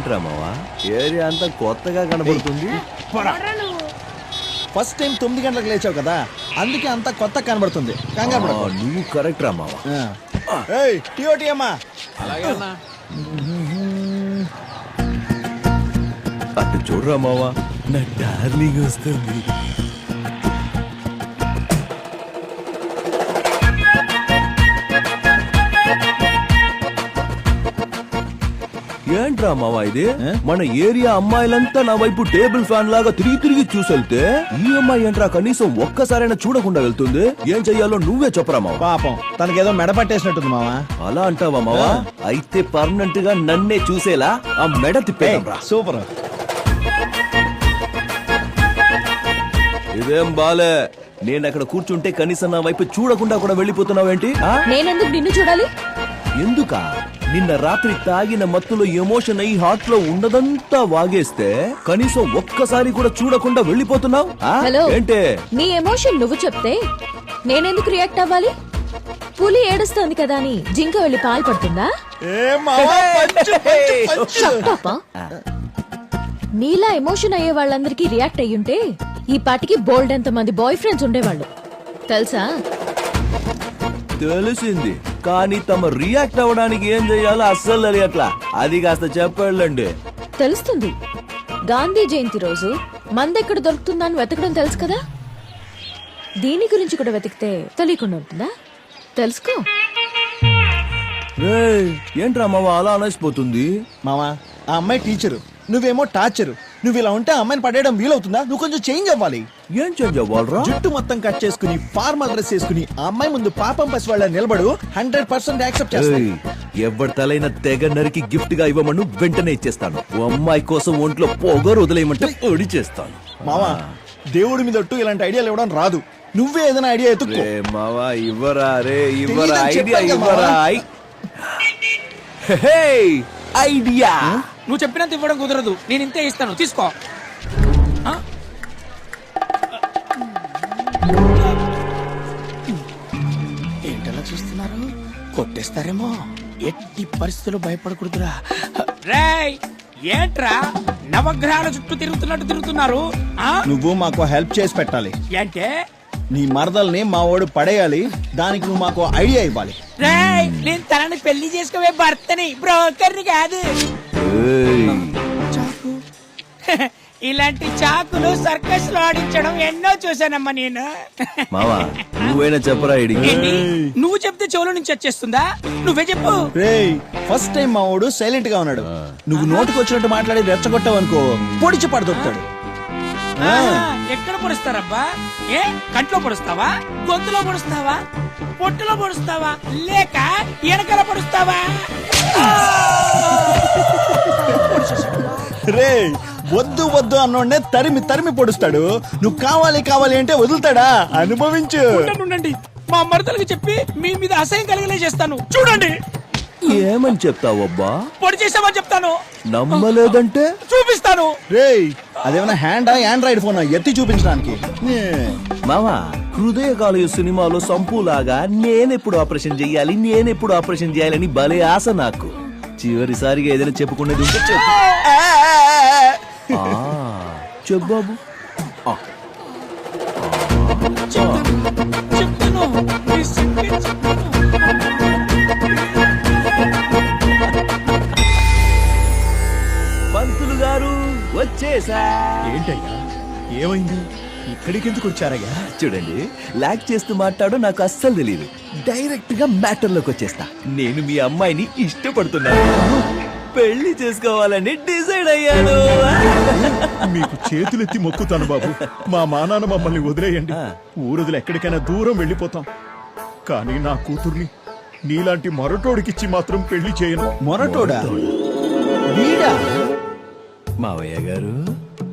ఏంట్రా మావా ఏరియా అంతా కొత్తగా కనబడుతుంది. ఫస్ట్ టైం 9 గంటలకు లేచావు కదా, అందుకే అంతా కొత్త కనబడుతుంది. నువ్వు కరెక్ట్ రా మావా. టీఓటీ అమ్మా. అటు చూడరా మావా, నా డార్లింగ్ వస్తుంది. ఏంట్రా మావా ఇది? మన ఏరియా అమ్మాయిలంతా నా వైపు టేబుల్ ఫ్యాన్ లాగా తిరిగి తిరిగి చూసెళ్తే ఈ అమ్మాయి ఏంట్రా కనీసం ఒక్కసారైనా చూడకుండా వెళ్తుంది. ఏం చెయ్యాలో నువ్వే చెప్పరా మావా. పాపం తనకేదో మెడ పట్టేసినట్టుంది మావా. అలా అంటావా మావా? అయితే పర్మనెంట్ గా నన్నే చూసేలా ఆ మెడ తిప్పేరా. సూపర్. ఇదేం బాలే, నేను అక్కడ కూర్చుంటే కనీసం నా వైపు చూడకుండా కూడా వెళ్ళిపోతున్నావేంటి? నేనెందుకు నిన్ను చూడాలి? ఎందుకా? నిన్న రాత్రి తాగిన మత్తులో ఎమోషన్ అయ్యి హార్ట్ లో ఉండదంతా వాగేస్తే కనీసం ఒక్కసారి కూడా చూడకుండా వెళ్ళిపోతున్నావు. హలో, ఏంటే నీ ఎమోషన్ నువ్వు చెప్తే నేనెందుకు రియాక్ట్ అవ్వాలి? పులి ఏడుస్తోంది కదా అని జింక వెళ్ళి పాలు పడుతుందా? నీలా ఎమోషన్ అయ్యే వాళ్ళందరికీ రియాక్ట్ అయ్యుంటే ఈ పాటికి బోల్డ్ ఎంత మంది బాయ్ ఫ్రెండ్స్ ఉండేవాళ్ళు తెలుసా? తెలిసింది, కానీ తమ రియాక్ట్ అవ్వడానికి ఏం చెయ్యాలో అస్సలు తెలియట్లా. అది కాస్త చెప్పండి. తెలుస్తుంది. గాంధీ జయంతి రోజు మందెక్కడ దొరుకుతుందని వెతకడం తెలుసు కదా. దీని గురించి కూడా వెతికితే తెలియకుండా ఉంటుందా? తెలుసుకో. ఏంట్రా మావా అలా అనేసిపోతుంది? మావా, ఆ అమ్మాయి టీచరు, నువ్వేమో టార్చరు. నువ్వు ఇలా ఉంటే అమ్మాయిని పడేయడం వీలవుతుందా? నువ్వు కొంచెం చేంజ్ అవ్వాలి. ఏం చేంజ్ అవ్వాలరా? జుట్టు మొత్తం కట్ చేసుకుని ఫార్మల్ డ్రెస్ వేసుకుని ఆ అమ్మాయి ముందు పాపం పసి వాళ్ళ నిలబడు. 100% యాక్సెప్ట్ చేస్తాను. ఎవరి తలైన తెగ నరికి గిఫ్ట్ గా ఇవ్వమను వెంటనే ఇచ్చేస్తాను. ఓ అమ్మాయి కోసం ఒంట్లో పొగరు వదిలేయమంటే ఒడి చేస్తాను. మావా, దేవుడి మీద ఒట్టు ఇలాంటి ఐడియాలు ఇవ్వడం రాదు. నువ్వే ఏదైనా ఐడియా ఎత్తుకో. మావా ఇవ్వరా రే, ఇవ్వరా ఐడియా, ఇవ్వరా ఐడియా. నువ్వు చెప్పినంత ఇవ్వడం కుదరదు, నేను ఇంతే ఇస్తాను, తీసుకో. ఏంటలా చూస్తున్నారు? కొట్టేస్తారేమో. ఎట్టి పరిస్థితుల్లో భయపడకూడదురా. రేయ్, ఏంట్రా నవగ్రహాల చుట్టూ తిరుగుతున్నారు? నువ్వు మాకు హెల్ప్ చేసి పెట్టాలి. అంటే నీ మరదల్ని మా వాడు పడేయాలి. దానికి నువ్వు మాకు ఐడియా ఇవ్వాలి. రేయ్, నేను తనని పెళ్లి చేసుకోవే భర్తని, బ్రోకర్ని కాదు. చాకు. ఇలాంటి చాకులు సర్కస్ లో ఆడించడం ఎన్నో చూసానమ్మా నేను. మావా, నువ్వైనా చెప్పరా ఐడి. నువ్వు చెప్తే చెవుల నుంచి వచ్చేస్తుందా? నువ్వే చెప్పు. రేయ్, ఫస్ట్ టైం మా వాడు సైలెంట్ గా ఉన్నాడు. నువ్వు నోటికి వచ్చినట్టు మాట్లాడి రెచ్చగొట్టావు అనుకో, పొడిచి పడదొక్కుతాడు. ఎక్కడ పొడుస్తారబ్బా? ఏ కంట్లో పొడుస్తావా, గొంతులో పొడుస్తావా, పొట్టులో పొడుస్తావా, లేక ఎనకల పొడుస్తావా? రే, వద్దు వద్దు అన్నోడ్నే తరిమి తరిమి పొడుస్తాడు. నువ్వు కావాలి కావాలి అంటే వదులుతాడా? అనుభవించు. ఉండండి, మా మరదలకి చెప్పి మీ మీద అసహ్యం కలిగలే చేస్తాను. చూడండి. ఏమని చెప్తావబ్బా? పొడి చేసామని చెప్తాను. నమ్మలేదంటే చూపిస్తాను. రేయ్, అదేమన్నా హ్యాండా ఆండ్రాయిడ్ ఫోన్ ఎత్తి చూపించడానికి? మావా, హృదయకాలయ సినిమాలో సంపులాగా నేనెప్పుడు ఆపరేషన్ చెయ్యాలని భలే ఆశ నాకు. చివరిసారిగా ఏదైనా చెప్పుకునేది ఉంటే చెప్పు. చెప్పు బాబు. చెప్తాను. పంతులు గారు వచ్చేసా. ఏంటయ్యా, ఏమైంది? ఇక్కడికి ఎందుకు వచ్చారయ్యా? చూడండి, లాక్ చేస్తూ మాట్లాడు నాకు అస్సలు తెలియదు. డైరెక్ట్ గా మ్యాటర్ లోకి వచ్చేస్తా. నేను మీ అమ్మాయిని ఇష్టపడుతున్నాను, పెళ్లి చేసుకోవాలని డిసైడ్ అయ్యాను. మీకు చేతులెత్తి మొక్కుతాను బాబు. మా మానాన్న మమ్మల్ని వదిలేయండి. ఊరుదులు ఎక్కడికైనా దూరం వెళ్ళిపోతాం. కానీ నా కూతుర్ని నీలాంటి మొరటోడికిచ్చి మాత్రం పెళ్లి చేయను. మొరటోడా? వీడా? మావయ్య గారు,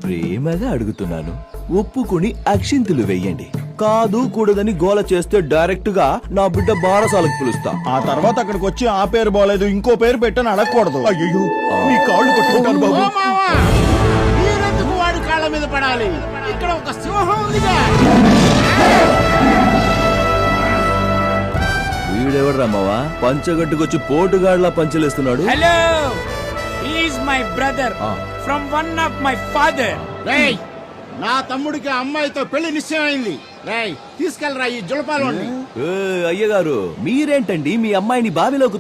ప్రేమగా అడుగుతున్నాను, ఒప్పుకుని అక్షింతలు వెయ్యండి. కాదు కూడదని గోల చేస్తే డైరెక్ట్ గా నా బిడ్డ బారసాలకు పిలుస్తా. ఆ తర్వాత అక్కడికి వచ్చి ఆ పేరు బాలేదు ఇంకో పేరు పెట్టని అడగకూడదు. అయ్యో, మీ కాళ్ళు పట్టుకుంటాను బాబు. మీరెందుకు వాడి కాళ్ళ మీద పడాలి? ఇక్కడ ఒక సింహం ఉందిగా. వీడెవడ్రా మావా, పంచగట్టుకొచ్చి పోటుగాడ్లా పంచలేస్తున్నాడు? Hello, is my brother from one of my father. రేయ్ నా తమ్ముడికి అమ్మాయితో పెళ్లి నిశ్చయమైంది. రేయ్ తీసుకెళ్ళరా ఈ జులపాలని. అయ్యగారు మీరేంటండి మీ అమ్మాయిని బావిలోకి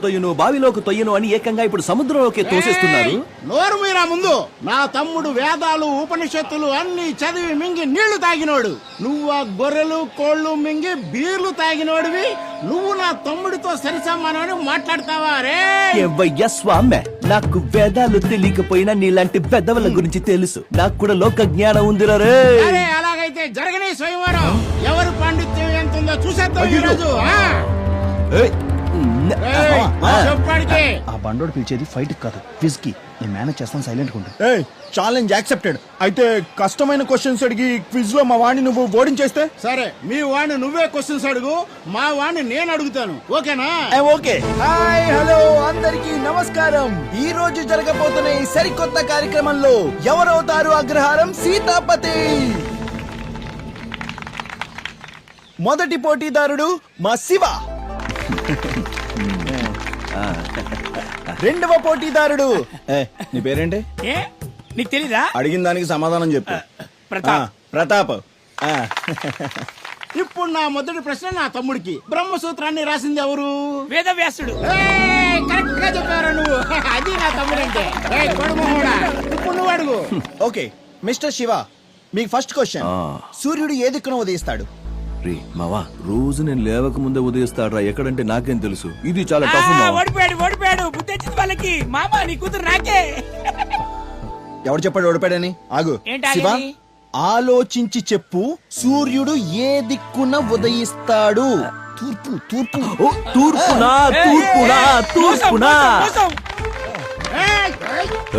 తొయ్యను అని ఏకంగా ఇప్పుడు సముద్రంలోకి తోసేస్తున్నారు. నోరు మీరా ముందు. నా తమ్ముడు వేదాలు ఉపనిషత్తులు అన్ని చదివి మింగి నీళ్లు తాగినోడు. నువ్వు ఆ గొర్రెలు కోళ్లు మింగి బీర్లు తాగినోడివి. నువ్వు నా తమ్ముడితో సరిసమానమని మాట్లాడతావా రే? ఎవ్వయ్య స్వామి, నాకు వేదాలు తెలియకపోయినా నీలాంటి పెద్దవాళ్ళ గురించి తెలుసు. నాకు కూడా లోక జ్ఞానం ఉందిరా రే. అరే అలాగైతే జరగనే స్వయంవరం. ఎవరు పాండిత్యం ఎంత ఉందో చూసేద్దాం ఈ రోజు. ఏయ్, చెప్పాడికి ఆ బండోడు పిలిచేది ఫైట్ కాదు, క్విజ్ కి. నేను మేనేజ్ చేస్తాను, సైలెంట్ ఉంటా. ఏయ్ ఛాలెంజ్ యాక్సెప్టెడ్. అయితే కష్టమైన క్వశ్చన్స్ అడిగి క్విజ్ లో మా వాడిని నువ్వు ఓడించేస్తే సరే, మీ వాడిని నువ్వే క్వశ్చన్స్ అడుగు, మా వాడిని నేను అడుగుతాను. ఓకేనా? ఓకే. హాయ్ హలో అందరికి నమస్కారం. ఈ రోజు జరగబోతున్న ఈ సరికొత్త కార్యక్రమంలో ఎవరవుతారు అగ్రహారం సీతాపతి? మొదటి పోటీదారుడు మా శివ. రెండవ పోటీదారుడు నీ పేరేంటి? ఏ నీకు తెలీదా? అడిగిన దానికి సమాధానం చెప్పు. ప్రతాప్. ప్రతాప్. ఇప్పుడు నా మొదటి ప్రశ్న నా తమ్ముడికి. బ్రహ్మసూత్రాన్ని రాసింది ఎవరు? వేదవ్యాసుడు. కరెక్ట్ గా చెప్పారు నువ్వు. అది నా తమ్ముడంటే. కొడుమోహుడా, ఇప్పుడు నువ్వు అడుగు. ఓకే మిస్టర్ శివ, మీకు ఫస్ట్ క్వశ్చన్. సూర్యుడు ఏ దిక్కున ఉదయిస్తాడు? రే మావా, రోజు నేను లేవక ముందే ఉదయిస్తాడ్రా. ఎక్కడంటే నాకేం తెలుసు. ఇది చాలా టఫ్ మావా. ఓడిపోయాడు బుద్ధి వచ్చింది వాళ్ళకి. మామ నీ కూతురు నాకే. ఎవడు చెప్పాడు ఓడిపాడని? ఆగు. ఏంటి ఆగేది? శివ ఆలోచించి చెప్పు. సూర్యుడు ఏ దిక్కున ఉదయిస్తాడు? తూర్పు. తూర్పు. ఓ, తూర్పునా తూర్పునా తూర్పునా. మోసం.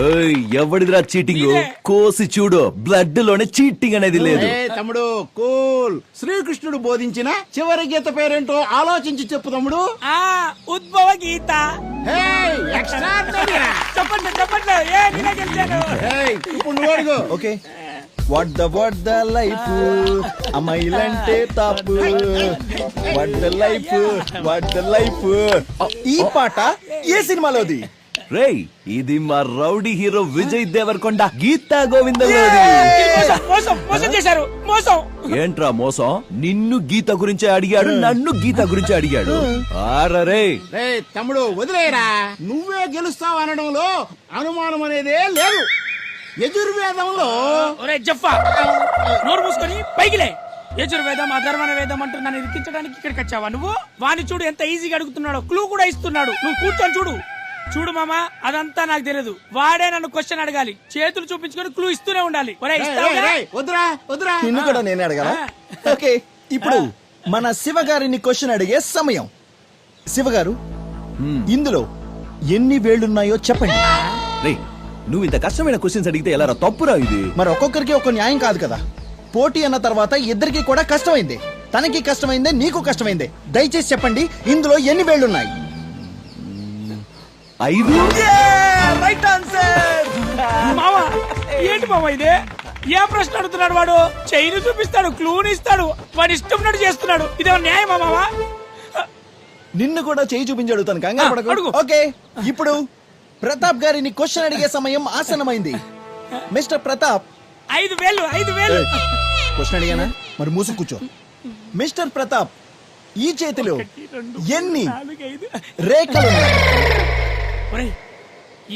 ఏయ్, ఎవడిదిరా చీటింగ్? కోసి చూడు, బ్లడ్ లోనే చీటింగ్ అనేది లేదు. తమ్ముడు కూల్. శ్రీకృష్ణుడు బోధించిన చివరి గీత పేరేంటో ఆలోచించి చెప్పు తమ్ముడు. ఉద్భవ గీత. ఎక్స్ట్రాడినరీ. చెప్పండి. ఏ నేనే గెలిచాను. ఇప్పుడు నువ్వు అడుగు. ఓకే. వాట్ ద లైఫ్ అమ్మాయిలంటే తాపు. What the life. ఈ పాట ఏ సినిమాలోది? రేయ్, ఇది మా రౌడీ హీరో విజయ్ దేవరకొండ గీతా గోవిందంలోది. మోసం చేశారు. మోసం. ఏంట్రా మోసం? నిన్ను గీత గురించి అడిగాడు, నన్ను గీత గురించి అడిగాడు. ఆరరే తమ్ముడు వదిలేరా. నువ్వే గెలుస్తావు అనడంలో అనుమానం అనేదే లేదు. యజుర్వేదంలో ఒరే జఫా, నోరు మూసుకొని పైకిలే. యజుర్వేదం అధర్వణ వేదం అంటూ నన్ను ఇరికించడానికి ఇక్కడికి వచ్చావా నువ్వు? వాణ్ణి చూడు ఎంత ఈజీగా అడుగుతున్నాడో. క్లూ కూడా ఇస్తున్నాడు. నువ్వు కూర్చొని చూడు మామా, అదంతా నాకు తెలియదు. వాడే నన్ను క్వశ్చన్ అడగాలి. చేతులు చూపించుకొని క్లూ ఇస్తూనే ఉండాలి. వద్దురా. నిన్ను కూడా నేనే అడగాలా? ఓకే, ఇప్పుడు మన శివ గారిని క్వశ్చన్ అడిగే సమయం. శివ గారు, ఇందులో ఎన్ని వేళ్లున్నాయో చెప్పండి. రేయ్, నువ్వు ఇంత కష్టమైన క్వశ్చన్స్ అడిగితే ఎలా తప్పురా ఇది? మరి ఒక్కొక్కరికి ఒక న్యాయం కాదు కదా. పోటీ అన్న తర్వాత ఇద్దరికి కూడా కష్టమైంది. తనకి కష్టమైందే, నీకు కష్టమైందే. దయచేసి చెప్పండి, ఇందులో ఎన్ని వేళ్లున్నాయి? 5. Right answer. మావా, ఏంటి మావా ఇదే? ఏ ప్రశ్న అడుగుతున్నాడు వాడు? చైన్ చూపిస్తాడు, క్లూని ఇస్తాడు, వాడు ఇష్టం చేస్తున్నాడు. ఇదే న్యాయమా మావా? నిన్ను కూడా చేయి చూపించి అడుగుతాను, కంగారు పడకు. అడుగు. ఓకే, ఇప్పుడు ప్రతాప్ గారిని క్వశ్చన్ అడిగే సమయం ఆసన్నమైంది. మిస్టర్ ప్రతాప్. 5 వేలు. క్వశ్చన్ అడిగానా? మరి మూసు కూర్చో. మిస్టర్ ప్రతాప్, ఈ చేతిలో ఎన్ని 4, 5. రేఖలు ఉన్నాయి? ఒరేయ్,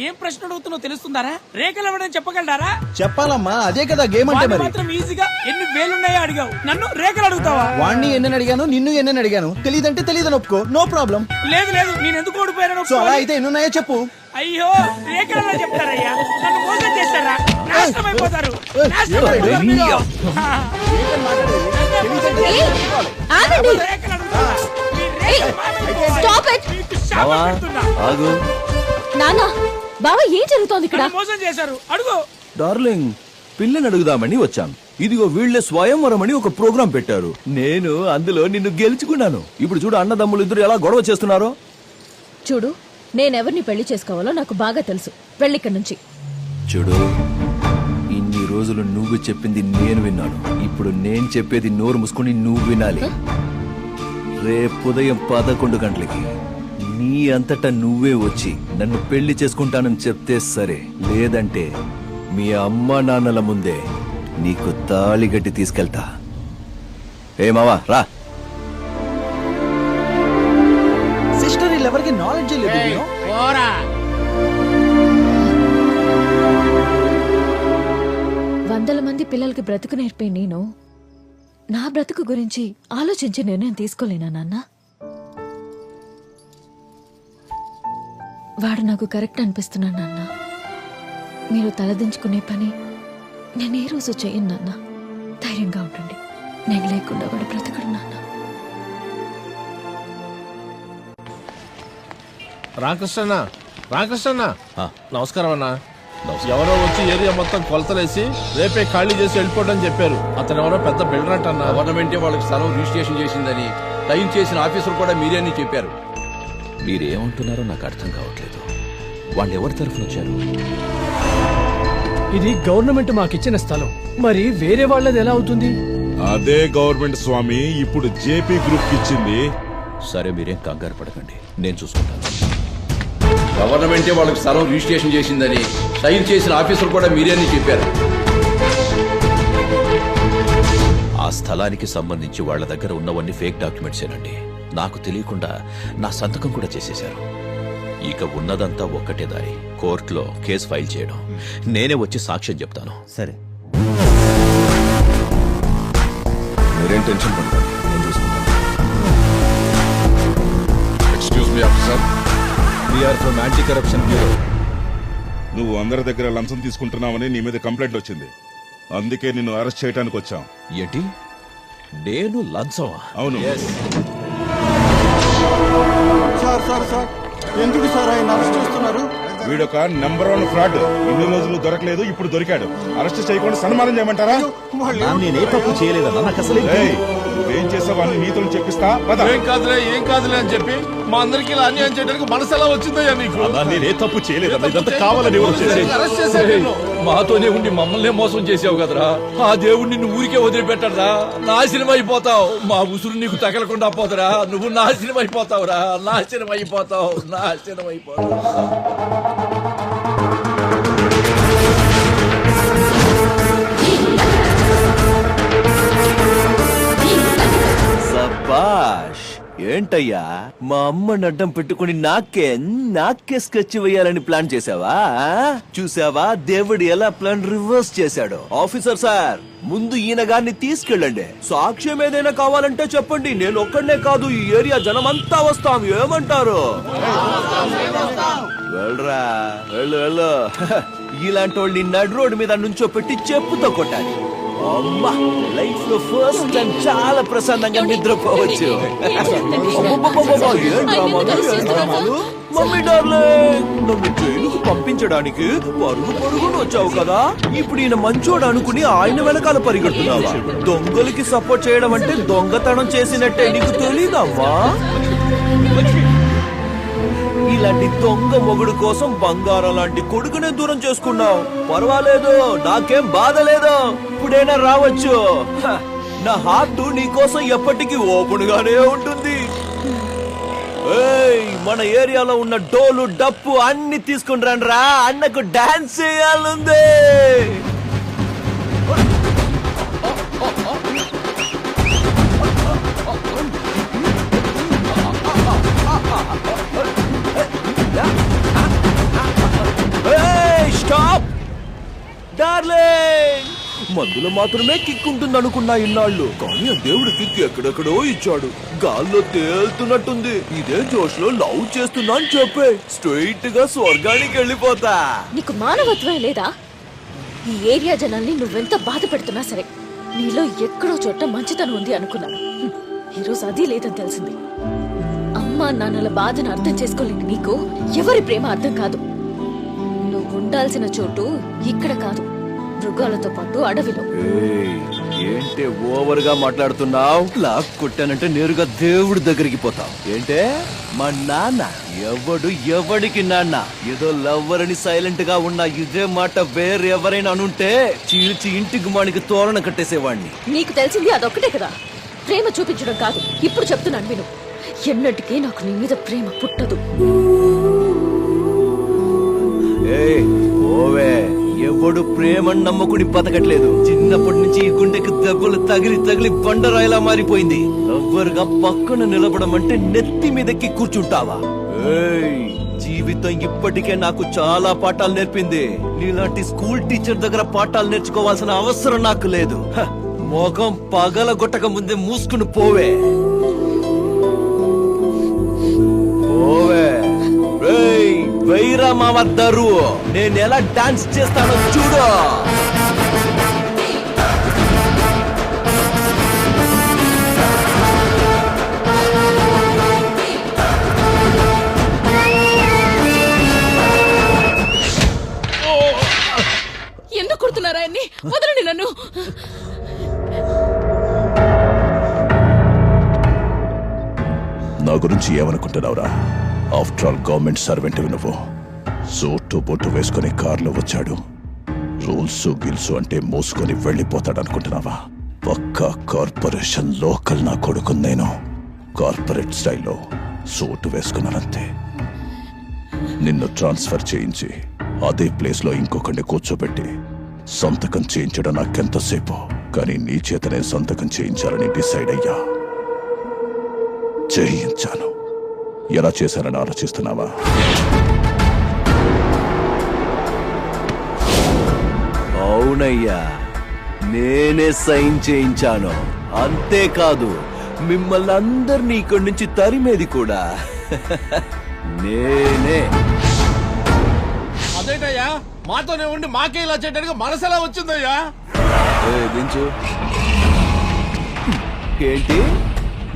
ఏం ప్రశ్న అడుగుతున్నావు తెలుస్తుందారా? రేఖలు ఇవ్వడం చెప్పగలరా? చెప్పాలమ్మా, అదే కదా గేమ్ అంటే. మరి మాత్రం ఈజీగా ఎన్ని వేలున్నాయో అడిగావు, నన్ను రేఖలు అడుగుతావా? వాణ్ణి ఎన్నని అడిగాను, నిన్ను ఎన్నని అడిగాను. తెలియదంటే తెలియదని ఒప్పుకో, నో ప్రాబ్లం. లేదు నేను ఎందుకు ఓడిపోయాను? సో అలా అయితే ఎన్నున్నాయో చెప్పు. అయ్యో, రేఖలు చెప్తారయ్యా. నన్ను మోసం చేస్తారా? నాశనం అయిపోతారు. ఆగండి. రేఖలు అడుగుతారా? మీ రేఖలు మాయమైపోవాలి. Stop it. మీకు శాపం పెడుతున్నా. ఆగు నానా, బావ ఏం జరుగుతోంది ఇక్కడ? నన్ను మోసం చేశారు. అడుగు. డార్లింగ్, పిల్లని అడుగుదామని వచ్చాను. ఇదిగో వీళ్లే స్వయంవరం అని ఒక ప్రోగ్రాం పెట్టారు. నేను అందులో నిన్ను గెలుచుకున్నాను. ఇప్పుడు చూడు, అన్నదమ్ములు ఇద్దరు ఎలా గొడవ చేస్తున్నారో. చూడు, నేనెవరిని పెళ్లి చేసుకోవాలో నాకు బాగా తెలుసు. వెళ్ళిక్కడి నుంచి. చూడు, ఇన్ని రోజులు నువ్వు చెప్పింది నేను విన్నాను. ఇప్పుడు నేను చెప్పేది నోరు మూసుకొని నువ్వు వినాలి. రేపు ఉదయం 11 గంటలకి నీ అంతటా నువ్వే వచ్చి నన్ను పెళ్లి చేసుకుంటానని చెప్తే సరే, లేదంటే మీ అమ్మ నాన్నల ముందే నీకు తాళి గట్టి తీసుకెళ్తా. ఏ మావా రా. సిస్టర్ వీళ్ళెవరికి నాలెడ్జ్ లేదు ఏయ్, పోరా. వందల మంది పిల్లలకి బ్రతుకు నేర్పే నేను నా బ్రతుకు గురించి ఆలోచించి నిర్ణయం తీసుకోలేనా నాన్న? వాడు నాకు కరెక్ట్ అనిపిస్తున్నాడు నాన్న. మీరు తలదించుకునే పని నేను ఏ రోజు చేయను నాన్న. ధైర్యంగా ఉండండి. నేను లేకుండా వాడు బ్రతకడు నాన్న. రామకృష్ణ నమస్కారం అన్నా. ఎవరో వచ్చి ఏరియా మొత్తం కొలతలేసి రేపే ఖాళీ చేసి వెళ్ళిపోవడం చెప్పారు. అతను ఎవరో పెద్ద బిల్డర్ అంటన్నా. గవర్నమెంటే వాళ్ళకి స్థలం రిజిస్ట్రేషన్ చేసిందని టైం చేసిన ఆఫీసర్ కూడా మీరే అని చెప్పారు. మీరేమంటున్నారో నాకు అర్థం కావట్లేదు. వాళ్ళు ఎవరి తరఫున వచ్చారు? ఇది గవర్నమెంట్ మాకిచ్చిన స్థలం, మరి వేరే వాళ్ళది ఎలా అవుతుంది? అదే గవర్నమెంట్ స్వామి ఇప్పుడు జేపీ గ్రూప్ ఇచ్చింది. సరే, మీరేం కంగారు పడకండి, నేను చూసుకుంటాను. గవర్నమెంటే వాళ్ళకి స్థలం రిజిస్ట్రేషన్ చేసిందని టైం చేసిన ఆఫీసర్ కూడా మీరే అని చెప్పారు. ఆ స్థలానికి సంబంధించి వాళ్ళ దగ్గర ఉన్నవన్నీ ఫేక్ డాక్యుమెంట్సేనండి. నాకు తెలియకుండా నా సంతకం కూడా చేసేశారు. ఇక ఉన్నదంతా ఒక్కటే దారి, కోర్టులో కేసు ఫైల్ చేయడం. నేనే వచ్చి సాక్ష్యం చెప్తాను. సరే, మీరేం టెన్షన్ పడతాను, నేను చూసుకుంటాను. Excuse me officer, we are from anti corruption bureau. నువ్వు అందరి దగ్గర లంచం తీసుకుంటున్నావని నీ మీద కంప్లైంట్ వచ్చింది. అందుకే నిన్ను అరెస్ట్ చేయడానికి వచ్చాం. ఏంటి, నేను లంచమా? అవును. సార్ ఎందుకు సార్ ఆయన అరెస్ట్ చేస్తున్నారు? వీడొక నెంబర్ 1 ఫ్రాడ్. ఇన్ని రోజులు దొరకలేదు, ఇప్పుడు దొరికాడు. అరెస్ట్ చేయకుండా సన్మానం చేయమంటారా? నేనే తప్పు చేయలేదన్నా, నాకు అసలు ఏయ్, నువ్వేం చేసావు అని నీతో చెప్పిస్తా. పద. ఏం కాదులే అని చెప్పి మా అందరికి ఇలా అన్యాయం చేయడానికి మనసు ఎలా వచ్చిందయ్యా నీకు? నేనే తప్పు చేయలేదన్నా, ఇదంతా కావాలని అరెస్ట్ చేశారు. మాతోనే ఉండి మమ్మల్నే మోసం చేసావు కదరా. ఆ దేవుడిని నువ్వు ఊరికే వదిలిపెట్టరా. నాశనం అయిపోతావు. మా ఉసురు నీకు తగలకుండా పోతరా. నువ్వు నాశనం అయిపోతావురా. నాశనం అయిపోతావు. సబాష్. ఏంటయ్యా, మా అమ్మని అడ్డం పెట్టుకుని నాకే స్కెచ్ వేయాలని ప్లాన్ చేసావా? చూసావా దేవుడు ఎలా ప్లాన్ రివర్స్ చేశాడు? ఆఫీసర్ సార్, ముందు ఈయన గారిని తీసుకెళ్ళండి. సాక్ష్యం ఏదైనా కావాలంటే చెప్పండి. నేను ఒక్కడనే కాదు, ఈ ఏరియా జనమంతా వస్తాం. ఏమంటారు? వెళ్ళరా, వెళ్ళు. ఇలాంటి వాళ్ళని నడు రోడ్డు మీద నుంచో పెట్టి చెప్పుతో కొట్టాలి. అమ్మా, లైఫ్ లో ఫస్ట్ టైం చాలా ప్రశాంతంగా నిద్రపోవచ్చు. మమ్మీ డార్లింగ్, నన్ను జైలుకు పంపించడానికి పరుగును వచ్చావు కదా. ఇప్పుడు ఈయన మంచోడు అనుకుని ఆయన వెనకాల పరిగెడుతున్నావా? దొంగలకి సపోర్ట్ చేయడం అంటే దొంగతనం చేసినట్టే, నీకు తెలీదమ్మా? ఇలాంటి దొంగ మొగుడు కోసం బంగారం లాంటి కొడుకునే దూరం చేసుకున్నావు. పర్వాలేదు, నాకేం బాధ లేదు. ఇప్పుడైనా రావచ్చు. నా హార్ట్ నీ కోసం ఎప్పటికీ ఓపెన్ గానే ఉంటుంది. మన ఏరియాలో ఉన్న డోలు డప్పు అన్ని తీసుకుని రండి రా. అన్నకు డాన్స్ చేయాలంది. Stop darling. మందులో మాత్రమే కిక్ ఉంటుంది అనుకున్నా ఇన్నాళ్ళు, కానీ ఆ దేవుడు కిక్ ఎక్కడెక్కడో ఇచ్చాడు. గాల్లో తేలుతున్నట్టుంది. ఇదే జోష్ లో లవ్ చేస్తున్నా అని చెప్పే స్ట్రైట్ గా స్వర్గానికి వెళ్ళిపోతా. నీకు మానవత్వమే లేదా? ఈ ఏరియా జనాల్ని నువ్వెంత బాధ పెడుతున్నా సరే, నీలో ఎక్కడో చోట మంచితనం ఉంది అనుకున్నాను. ఈరోజు అది లేదని తెలిసింది. అమ్మా నాన్నల బాధను అర్థం చేసుకోలేని నీకు ఎవరి ప్రేమ అర్థం కాదు. నువ్వు ఉండాల్సిన చోటు ఇక్కడ కాదు, మృగాలతో పాటు అడవిలో. ఏంటే ఓవర్ గా మాట్లాడుతున్నావు? లాక్ కొట్టానంటే నేరుగా దేవుడి దగ్గరికి పోతావు ఏంటే? మా నాన్న ఎవడికి నాన్న? ఏదో లవ్వర్ అని సైలెంట్ గా ఉన్నా ఇదే మాట వేరెవరైనా అనుంటే చీల్చి ఇంటికి మానికి తోరణ కట్టేసేవాడిని. నీకు తెలిసింది అదొక్కటే కదా, ప్రేమ చూపించడం కాదు. ఇప్పుడు చెప్తున్నాను విను. ఎన్నటికీ నాకు నీ మీద ప్రేమ పుట్టదు. ఏయ్, ఓవే, ఎవడు ప్రేమను నమ్మకుని బతకట్లేదు. చిన్నప్పటి నుంచి ఈ గుండెకి దెబ్బలు తగిలి తగిలి బండరాయిలా మారిపోయింది. ఎవ్వరుగా పక్కన నిలబడం అంటే నెత్తి మీదకి కూర్చుంటావా? ఏయ్, జీవితం ఇప్పటికే నాకు చాలా పాఠాలు నేర్పింది. నీలాంటి స్కూల్ టీచర్ దగ్గర పాఠాలు నేర్చుకోవాల్సిన అవసరం నాకు లేదు. మొగం పగలగొట్టక ముందే మూసుకుని పోవే. వైరా మామ దరు, నేను ఎలా డాన్స్ చేస్తానో చూడు. ఎందుకు కొడుతున్నారా ఆయన్ని? వదలండి నన్ను. నా గురించి ఏమనుకుంటున్నావురా? ఆఫ్టర్ ఆల్ గవర్నమెంట్ సర్వెంట్ నువ్వు. సూటు బొట్టు వేసుకుని కార్లో వచ్చాడు. రూల్స్ గిల్స్ అంటే మోసుకొని వెళ్ళిపోతాడనుకుంటున్నావా? పక్కా కార్పొరేషన్ లోకల్ నా కొడుకు. నేను కార్పొరేట్ స్టైల్లో సూటు వేసుకున్నానంతే. నిన్ను ట్రాన్స్ఫర్ చేయించి అదే ప్లేస్ లో ఇంకొకరిని కూర్చోబెట్టి సంతకం చేయించడం నాకెంతసేపు, కానీ నీ చేతనే సంతకం చేయించాలని డిసైడ్ అయ్యా. చేయించాను. ఎలా చేశానని ఆలోచిస్తున్నావా? అవునయ్యా, నేనే సైన్ చేయించాను. అంతేకాదు, మిమ్మల్ని అందరినీ ఇక్కడి నుంచి తరిమేది కూడా నేనే. అదేంటయ్యా, మాతోనే ఉండి మాకే ఇలా చేయడానికి మనసు ఎలా వచ్చిందయ్యా? దించు. ఏంటి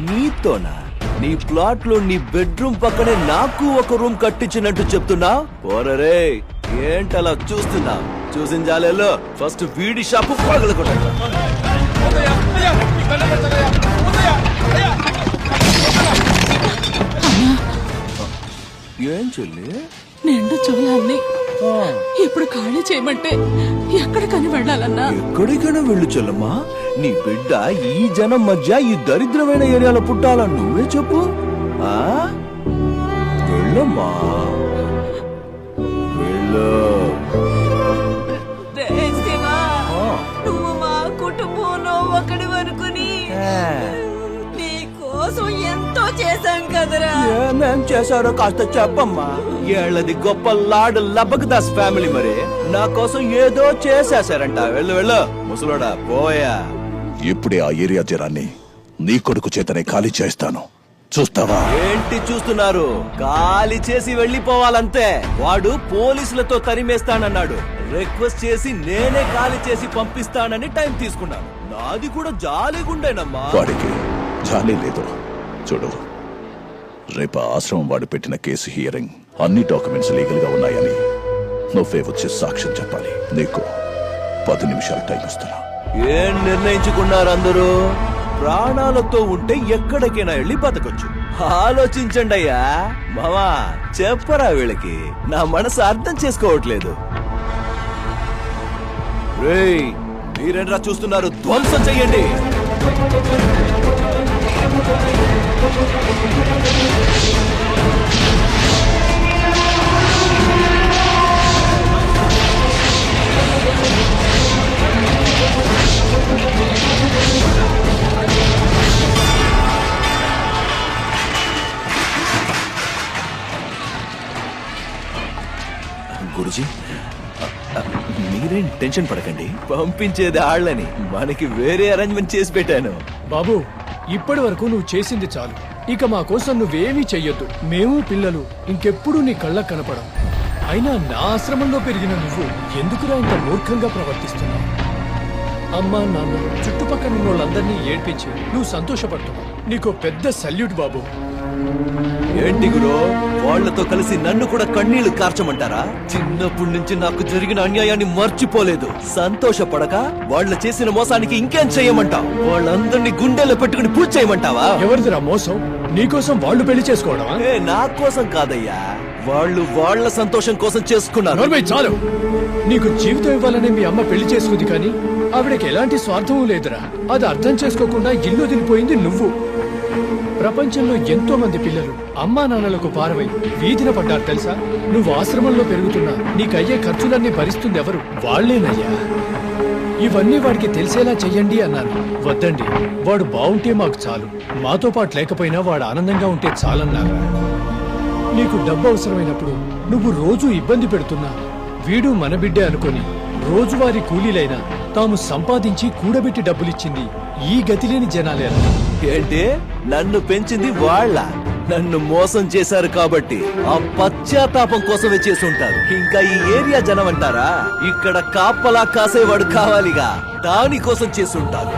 నీతోనా? నీ ప్లాట్ లో నీ బెడ్రూమ్ పక్కనే నాకు ఒక రూమ్ కట్టించినట్టు చెప్తున్నా? పోరరే, ఏంటలా చూస్తున్నా? చూసిన జాలేలో ఫస్ట్ వీడి షాపు పగలకొట్టండి. ఏం చెల్లి? నిండు చూడాలని ఇప్పుడు ఖాళీ చేయమంటే ఎక్కడికని వెళ్ళాలన్నా? ఎక్కడికైనా వెళ్ళు చెల్లమ్మా. నీ బిడ్డ ఈ జనం మధ్య ఈ దరిద్రమైన ఏరియాలో పుట్టాలని నువ్వే చెప్పు. ఆ వెళ్ళమ్మా, వెళ్ళు. నువ్వు మా కుటుంబంలో ఒకటి వరకుని నీ కోసం ఎంతో చేశాం కదరా. ఏమేం చేశారో కాస్త చెప్పమ్మా. ఏళ్ళది గొప్ప లాడ్ లబక్దాస్ ఫ్యామిలీ, మరి నా కోసం ఏదో చేసేశారంట. వెళ్ళు వెళ్ళు ముసలోడా, పోయా. ఇప్పుడే ఆ ఏరియా జనాన్ని నీ కొడుకు చేతనే ఖాళీ చేస్తాను. చూస్తావా? ఏంటి చూస్తున్నారు? ఖాళీ చేసి వెళ్ళిపోవాలంతే. వాడు పోలీసులతో తరిమేస్తానన్నాడు. రిక్వెస్ట్ చేసి నేనే ఖాళీ చేసి పంపిస్తానని టైం తీసుకున్నాను. నాది కూడా జాలీగుండేనమ్మా. వాడికి జాలీ లేదు. చూడు, రేపు ఆశ్రమం వాడు పెట్టిన కేసు హియరింగ్ అన్ని డాక్యుమెంట్స్ లీగల్ గా ఉన్నాయని నువ్వే వచ్చి సాక్ష్యం చెప్పాలి. నీకు 10 నిమిషాలు టైం ఇస్తున్నా. ఏం నిర్ణయించుకున్నారు అందరూ? ప్రాణాలతో ఉంటే ఎక్కడికైనా వెళ్ళి బతకొచ్చు. ఆలోచించండి అయ్యా. మామా, చెప్పరా వీళ్ళకి? నా మనసు అర్థం చేసుకోవట్లేదు. రేయ్, మీరేంట్రా చూస్తున్నారు? ధ్వంసం చెయ్యండి. గురుజీ, మీరేం టెన్షన్ పడకండి. పంపించేది ఆళ్ళని. మనకి వేరే అరేంజ్మెంట్ చేసి పెట్టాను. బాబు, ఇప్పటి వరకు నువ్వు చేసింది చాలు. ఇక మా కోసం నువ్వేమీ చెయ్యొద్దు. మేము పిల్లలు ఇంకెప్పుడు నీ కళ్ళకు కనపడం. అయినా నా ఆశ్రమంలో పెరిగిన నువ్వు ఎందుకురా ఇంత మూర్ఖంగా ప్రవర్తిస్తున్నావు? అమ్మా, నాన్న, చుట్టుపక్కల ఉన్న వాళ్ళందరినీ ఏడ్పించి నువ్వు సంతోషపడుతున్నావు. నీకు పెద్ద సల్యూట్ బాబు. ఏంటి గురు, వాళ్లతో కలిసి నన్ను కూడా కన్నీళ్లు కార్చమంటారా? చిన్నప్పటి నుంచి నాకు జరిగిన అన్యాయాన్ని మర్చిపోలేదు. సంతోషపడక వాళ్ళ చేసిన మోసానికి ఇంకేం చెయ్యమంటావు? వాళ్ళందరినీ గుండెల్లో పెట్టుకుని పూజ చేయమంటావా? ఎవరిదిరా మోసం? నీకోసం వాళ్ళు పెళ్లి చేసుకోవడమా? నా కోసం కాదయ్యా, వాళ్ళు వాళ్ళ సంతోషం కోసం చేసుకున్నారు. చాలు. నీకు జీవితం ఇవ్వాలని మీ అమ్మ పెళ్లి చేసుకుంది, కానీ ఆవిడకి ఎలాంటి స్వార్థమూ లేదురా. అది అర్థం చేసుకోకుండా ఇల్లు వదిలిపోయింది నువ్వు. ప్రపంచంలో ఎంతో మంది పిల్లలు అమ్మా నాన్నలకు పారవై వీధిన పడ్డారు తెలుసా? నువ్వు ఆశ్రమంలో పెరుగుతున్నా నీకయ్యే ఖర్చులన్నీ భరిస్తుంది ఎవరు? వాళ్లేనయ్యా. ఇవన్నీ వాడికి తెలిసేలా చెయ్యండి అన్నాను. వద్దండి, వాడు బావుంటే మాకు చాలు, మాతో పాటు లేకపోయినా వాడు ఆనందంగా ఉంటే చాలన్నారా. నీకు డబ్బు అవసరమైనప్పుడు నువ్వు రోజు ఇబ్బంది పెడుతున్నా వీడు మన బిడ్డే అనుకొని రోజువారీ కూలీలైనా తాము సంపాదించి కూడబెట్టి డబ్బులిచ్చింది ఈ గతిలేని జనాలే. ఏంటి, నన్ను పెంచింది వాళ్ళ? నన్ను మోసం చేశారు కాబట్టి ఆ పశ్చాత్తాపం కోసమే చేసుంటారు. ఇంకా ఈ ఏరియా జనం అంటారా? ఇక్కడ కాపలా కాసేవాడు కావాలిగా, దానికోసం చేసుంటారు.